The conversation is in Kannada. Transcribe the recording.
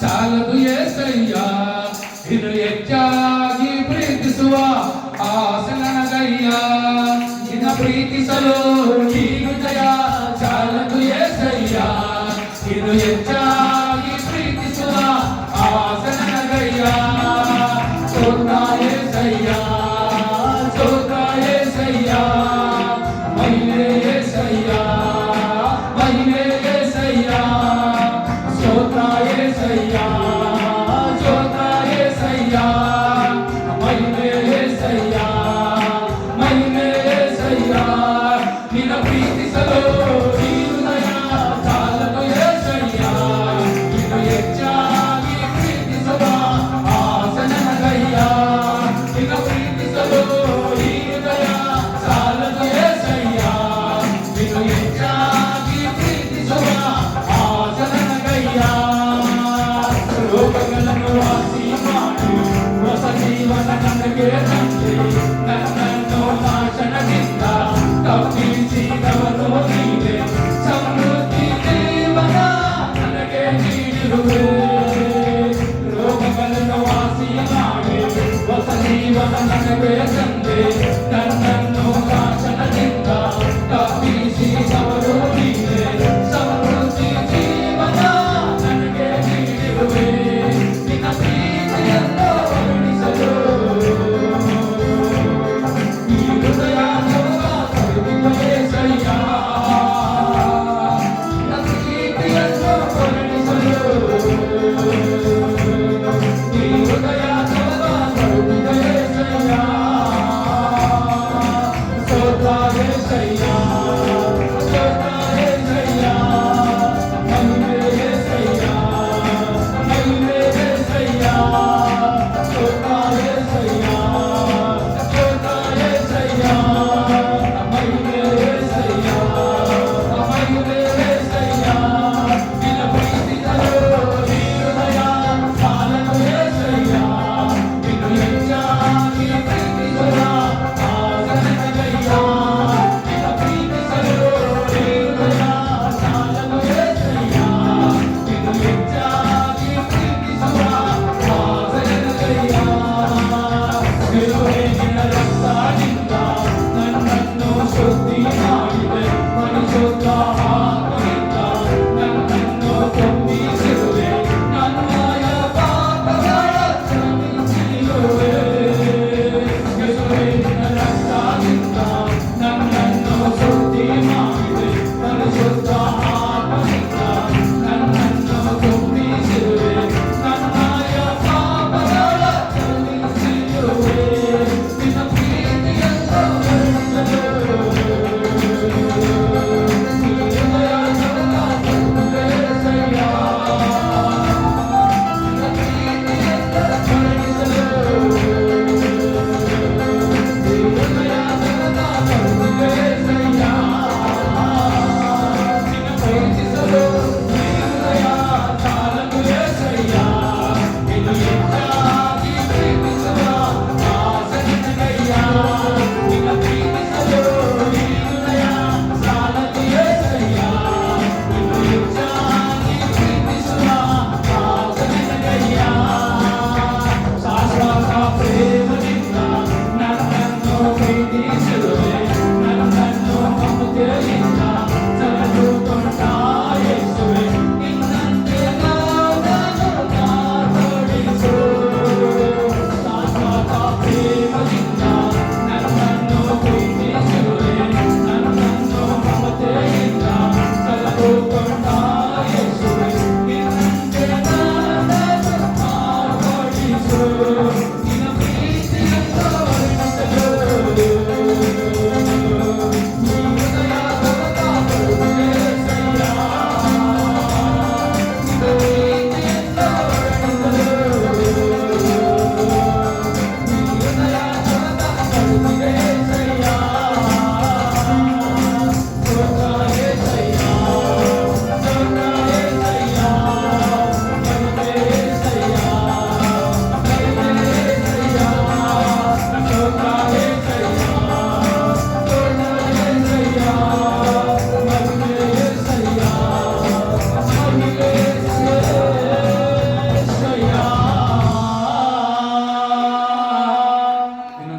ಚಾಲದು ಏಸಯ್ಯ ಇದು ಹೆಚ್ಚಾಗಿ ಪ್ರೀತಿಸುವ ಆಸೆ ನನಗಯ್ಯ ನಿನ್ನ ಪ್ರೀತಿಸಲು ಈ ಹೃದಯ ಚಾಲದು ಏಸಯ್ಯ ಇದು ಹೆಚ್ಚಾಗಿ ಪ್ರೀತಿಸುವ ಆಸೆ ನನಗಯ್ಯ ಸ್ತೋತ್ರ ಏಸಯ್ಯ ಸ್ತೋತ್ರ ಏಸಯ್ಯ ಮಹಿಮೆ ಏಸಯ್ಯ ಮಹಿಮೆ ಏಸಯ್ಯ ಸ್ತೋತ್ರ ಏಸಯ್ಯ ಸ್ತೋತ್ರ ಏಸಯ್ಯ ಮಹಿಮೆ ಏಸಯ್ಯ ಮಹಿಮೆ ಏಸಯ್ಯ ನಿನ್ನ ಪ್ರೀತಿಸಲು ಈ ಹೃದಯ ಚಾಲದು ಏಸಯ್ಯ ಇದು ಹೆಚ್ಚಾಗಿ ಪ್ರೀತಿಸುವ ಆಸೆ ನನಗಯ್ಯ ನಿನ್ನ ಪ್ರೀತಿಸಲು ಈ ಹೃದಯ ಚಾಲದು ಏಸಯ್ಯ ಇದು ಹೆಚ್ಚಾಗಿ ಪ್ರೀತಿಸುವ ಆಸೆ ನನಗಯ್ಯ ಲೋಕಗಳನ್ನು ವಾಸಿ ಮಾಡಿ ಹೊಸ ಜೀವನ ನನಗೆ